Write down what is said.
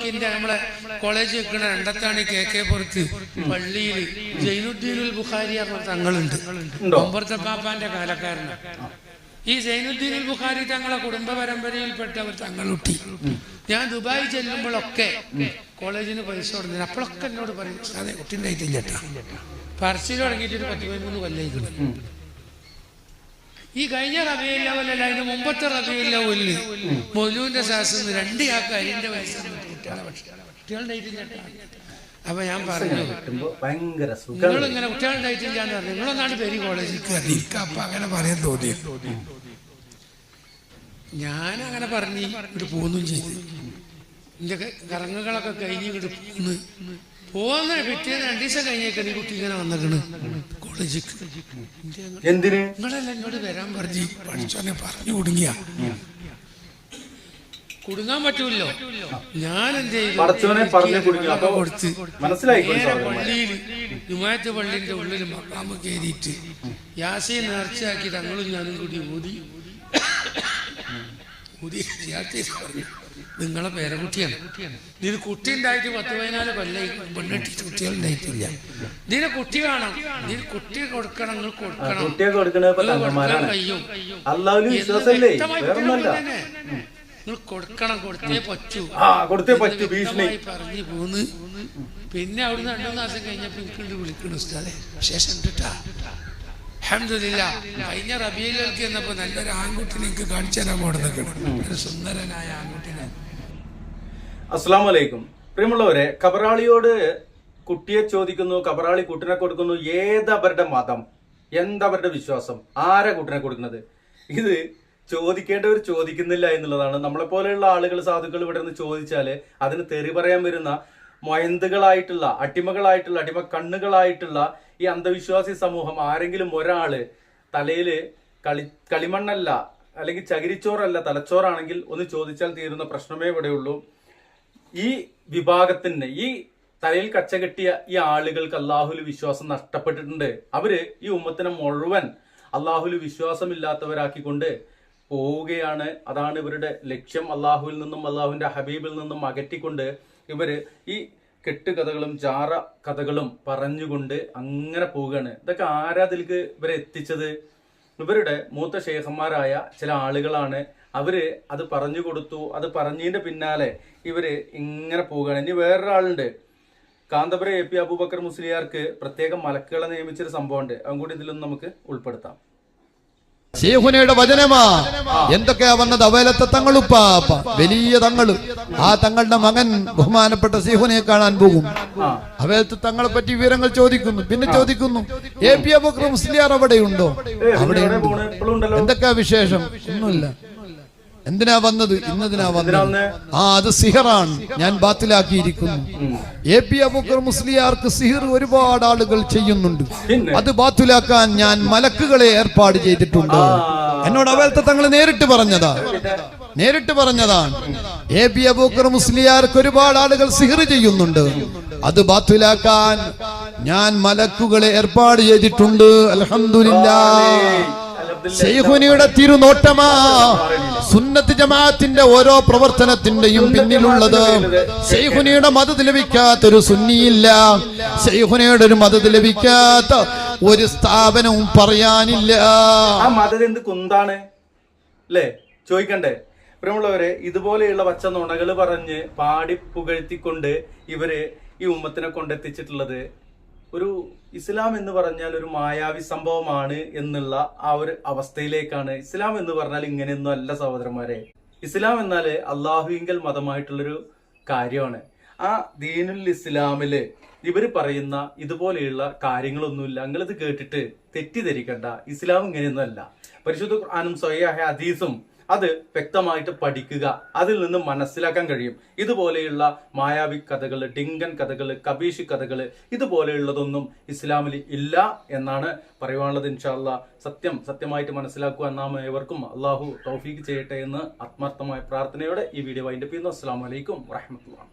നോക്കിന്റെ നമ്മളെ കോളേജ് വെക്കണ രണ്ടത്താണ് KK പുറത്ത് പള്ളിയിൽ സൈനുദ്ദീനുൽ ബുഖാരി പറഞ്ഞ തങ്ങളുണ്ട്. ഒമ്പർത്ത പാപ്പാന്റെ കാലക്കാരനാണ്. ഈ സൈനുദ്ദീനുൽ ബുഖാരി തങ്ങളെ കുടുംബ പരമ്പരയിൽപ്പെട്ട ഒരു തങ്ങളുട്ടി. ഞാൻ ദുബായ് ചെല്ലുമ്പോഴൊക്കെ കോളേജിന് പൈസ കൊടുത്തില്ല. അപ്പോഴൊക്കെ എന്നോട് പറയും അതെ കുട്ടിൻ്റെ ആയിട്ടില്ല കേട്ടോ. പറച്ചിൽ തുടങ്ങിയിട്ട് ഒരു 10-13 കൊല്ലായിക്കണം. ഈ കഴിഞ്ഞ റബീഉൽ അവ്വലല്ല, അതിന് മുമ്പത്തെ റബീഉൽ അവ്വലിൽ മൗലൂദിന്റെ ശാസ്ത്രം 2 ആൾക്ക് അരിന്റെ വയസ്സ് കുട്ടികളുടെ ആയിട്ടില്ല. അപ്പൊ ഞാൻ പറഞ്ഞു നിങ്ങളിങ്ങനെ കുട്ടികളുണ്ടായിട്ടില്ല എന്ന് പറഞ്ഞു. നിങ്ങളൊന്നാണ് പേര് കോളേജിൽ കയറി. അപ്പൊ അങ്ങനെ പറയാൻ തോന്നി. ഞാനങ്ങനെ പറഞ്ഞ് ഇവിടെ പോന്നും ചെയ്തു. എന്റെ കറങ്ങുകളൊക്കെ കഴിഞ്ഞ് ഇവിടെ പോകുന്ന പിറ്റേന്ന് 2 ദിവസം കഴിഞ്ഞേക്കാണ് ഈ കുട്ടി ഇങ്ങനെ വന്നിക്കണ് കോളേജിൽ. നിങ്ങളല്ല എന്നോട് വരാൻ പറഞ്ഞ് പഠിച്ചോനെ പറഞ്ഞു കുടുങ്ങിയ കുടുങ്ങാൻ പറ്റൂല്ലോ. ഞാൻ എന്ത് ചെയ്തു കൊടുത്ത് നേരെ പള്ളിയിൽ ജുമാഅത്ത് പള്ളിന്റെ ഉള്ളിൽ മഖാമ് കയറിയിട്ട് യാസീൻ നേർച്ചയാക്കി തങ്ങളും ഞാനും കൂടി ഊതി പറഞ്ഞു നിങ്ങളെ പേരക്കുട്ടിയാണ്. ഇതിന് കുട്ടി ഉണ്ടായിട്ട് 10-14 കൊല്ലായി പെണ്ണെട്ടിട്ട് കുട്ടികളുണ്ടായിട്ടില്ല. ഇതിന് കുട്ടി വേണം. ഇതിന് കുട്ടി കൊടുക്കണം. നിങ്ങൾ കൊടുക്കണം കഴിയും നിങ്ങൾ കൊടുക്കണം. കൊടുത്തേ പറ്റൂ പറഞ്ഞു പോന്ന്. പിന്നെ അവിടുന്ന് 2 മാസം കഴിഞ്ഞപ്പോ എനിക്കുണ്ട് വിളിക്കണു ഉസ്താദേ ശേഷം കേട്ടാ അൽഹംദുലില്ലാഹ്. കഴിഞ്ഞ റബീഉൽ അവ്വലിൽ എന്നപ്പോ നല്ലൊരു ആൺകുട്ടിനെ എനിക്ക് കാണിച്ചു തരാൻ കൊടുക്കണം. ഒരു സുന്ദരനായ ആൺകുട്ടിനെ. അസ്സലാമു അലൈക്കും. പ്രിയമുള്ളവരെ, കബറാളിയോട് കുട്ടിയെ ചോദിക്കുന്നു, കബറാളി കുട്ടിനെ കൊടുക്കുന്നു. ഏതവരുടെ മതം, എന്തവരുടെ വിശ്വാസം, ആരാ കുട്ടിനെ കൊടുക്കുന്നത്? ഇത് ചോദിക്കേണ്ടവർ ചോദിക്കുന്നില്ല എന്നുള്ളതാണ്. നമ്മളെ പോലെയുള്ള ആളുകൾ, സാധുക്കൾ ഇവിടെ നിന്ന് ചോദിച്ചാല് അതിന് തെറി പറയാൻ വരുന്ന മൊയന്തുകളായിട്ടുള്ള അടിമകളായിട്ടുള്ള അടിമ കണ്ണുകളായിട്ടുള്ള ഈ അന്ധവിശ്വാസി സമൂഹം ആരെങ്കിലും ഒരാള് തലയില് കളിമണ്ണല്ല അല്ലെങ്കിൽ ചകിരിച്ചോറല്ല തലച്ചോറാണെങ്കിൽ ഒന്ന് ചോദിച്ചാൽ തീരുന്ന പ്രശ്നമേ ഇവിടെയുള്ളൂ. ഈ വിഭാഗത്തിന്, ഈ തലയിൽ കച്ച കെട്ടിയ ഈ ആളുകൾക്ക് അള്ളാഹുൽ വിശ്വാസം നഷ്ടപ്പെട്ടിട്ടുണ്ട്. അവര് ഈ ഉമ്മത്തിനെ മുഴുവൻ അള്ളാഹുൽ വിശ്വാസമില്ലാത്തവരാക്കിക്കൊണ്ട് പോവുകയാണ്. അതാണ് ഇവരുടെ ലക്ഷ്യം. അള്ളാഹുവിൽ നിന്നും അള്ളാഹുവിന്റെ ഹബീബിൽ നിന്നും അകറ്റിക്കൊണ്ട് ഇവര് ഈ കെട്ടുകഥകളും ജാറ കഥകളും പറഞ്ഞുകൊണ്ട് അങ്ങനെ പോവുകയാണ്. ഇതൊക്കെ ആരാതിലേക്ക് ഇവരെ എത്തിച്ചത്? ഇവരുടെ മൂത്ത ശേഖന്മാരായ ചില ആളുകളാണ്. അവര് അത് പറഞ്ഞു കൊടുത്തു. അത് പറഞ്ഞതിന്റെ പിന്നാലെ ഇവര് ഇങ്ങനെ പോവുകയാണ്. ഇനി വേറൊരാളുണ്ട്, കാന്തപുര AP അബൂബക്കർ മുസ്ലിയാർക്ക് പ്രത്യേകം മലക്കുകളെ നിയമിച്ചൊരു സംഭവമുണ്ട്. അതും കൂടി ഇതിലൊന്നും നമുക്ക് ഉൾപ്പെടുത്താം. ശൈഖുനയുടെ വചനമാ. എന്തൊക്കെയാ വന്നത്? അവലത്തെ തങ്ങളുപ്പാപ്പ, വലിയ തങ്ങള്. ആ തങ്ങളുടെ മകൻ ബഹുമാനപ്പെട്ട ശൈഖുനെ കാണാൻ പോകും. അവലത്തെ തങ്ങളെ പറ്റി വിവരങ്ങൾ ചോദിക്കുന്നു. പിന്നെ ചോദിക്കുന്നു AP അബൂബക്കർ മുസ്ലിയാർ അവിടെയുണ്ടോ? അവിടെ എന്തൊക്കെയാ വിശേഷം? ഒന്നുമില്ല. എന്തിനാ വന്നത്? ഇന്നതിനാ വന്നത്. അത് സിഹറാണ്, ഞാൻ ബാത്തിലാക്കിയിരിക്കുന്നു. AP അബൂബക്കർ മുസ്ലിയാർക്ക് സിഹർ ഒരുപാട് ആളുകൾ ചെയ്യുന്നുണ്ട്. അത് ബാത്തിലാക്കാൻ ഞാൻ മലക്കുകളെ ഏർപ്പാട് ചെയ്തിട്ടുണ്ട്. എന്നോട് അവലത്തെ തങ്ങൾ നേരിട്ട് പറഞ്ഞതാണ്. AP അബൂബക്കർ മുസ്ലിയാർക്ക് ഒരുപാട് ആളുകൾ സിഹർ ചെയ്യുന്നുണ്ട്. അത് ബാത്തിലാക്കാൻ ഞാൻ മലക്കുകളെ ഏർപ്പാട് ചെയ്തിട്ടുണ്ട്. അൽഹംദുലില്ലാഹ്. ശൈഖുനിയുടെ തിരുനോട്ടമാ സുന്നത്ത് ജമാഅത്തിന്റെ ഓരോ പ്രവർത്തനത്തിന്റെയും പിന്നിലുള്ളത്. ശൈഖുനിയുടെ മദദ് ലഭിക്കാത്തൊരു സുന്നിയില്ല. ശൈഖുനിയുടെ ഒരു മദദ് ലഭിക്കാത്ത ഒരു സ്ഥാപനവും പറയാനില്ല. ആ മദദ് എന്ത് കുന്താണ് അല്ലേ ചോദിക്കണ്ടേ? പ്രിയമുള്ളവരെ, ഇതുപോലെയുള്ള പച്ച നുണകള് പറഞ്ഞ് പാടി പുകഴ്ത്തിക്കൊണ്ട് ഇവര് ഈ ഉമ്മത്തിനെ കൊണ്ടെത്തിച്ചിട്ടുള്ളത് ഒരു ഇസ്ലാം എന്ന് പറഞ്ഞാൽ ഒരു മായാവി സംഭവമാണ് എന്നുള്ള ആ ഒരു അവസ്ഥയിലേക്കാണ്. ഇസ്ലാം എന്ന് പറഞ്ഞാൽ ഇങ്ങനെയൊന്നും അല്ല സഹോദരന്മാരെ. ഇസ്ലാം എന്നാല് അള്ളാഹുവിങ്കൽ മതമായിട്ടുള്ളൊരു കാര്യമാണ്. ആ ദീനുൽ ഇസ്ലാമില് ഇവര് പറയുന്ന ഇതുപോലെയുള്ള കാര്യങ്ങളൊന്നുമില്ല. നിങ്ങളിത് കേട്ടിട്ട് തെറ്റിദ്ധരിക്കണ്ട. ഇസ്ലാം ഇങ്ങനെയൊന്നും അല്ല. പരിശുദ്ധ ഖുർആനും സ്വഹീഹ ഹദീസും അത് വ്യക്തമായിട്ട് പഠിക്കുക. അതിൽ നിന്ന് മനസ്സിലാക്കാൻ കഴിയും. ഇതുപോലെയുള്ള മായാവി കഥകള്, ഡിങ്കൻ കഥകള്, കബീഷ് കഥകള്, ഇതുപോലെയുള്ളതൊന്നും ഇസ്ലാമിൽ ഇല്ല എന്നാണ് പറയുവാനുള്ളത്. ഇൻഷാ അല്ലാഹ് സത്യമായിട്ട് മനസ്സിലാക്കുക. നാം ഏവർക്കും അള്ളാഹു തൗഫീഖ് ചെയ്യട്ടെ എന്ന് ആത്മാർത്ഥമായ പ്രാർത്ഥനയോടെ ഈ വീഡിയോ വൈൻഡപ്പ് ചെയ്യുന്നു. അസ്സലാമു അലൈക്കും വറഹ്മത്തുള്ളാഹി.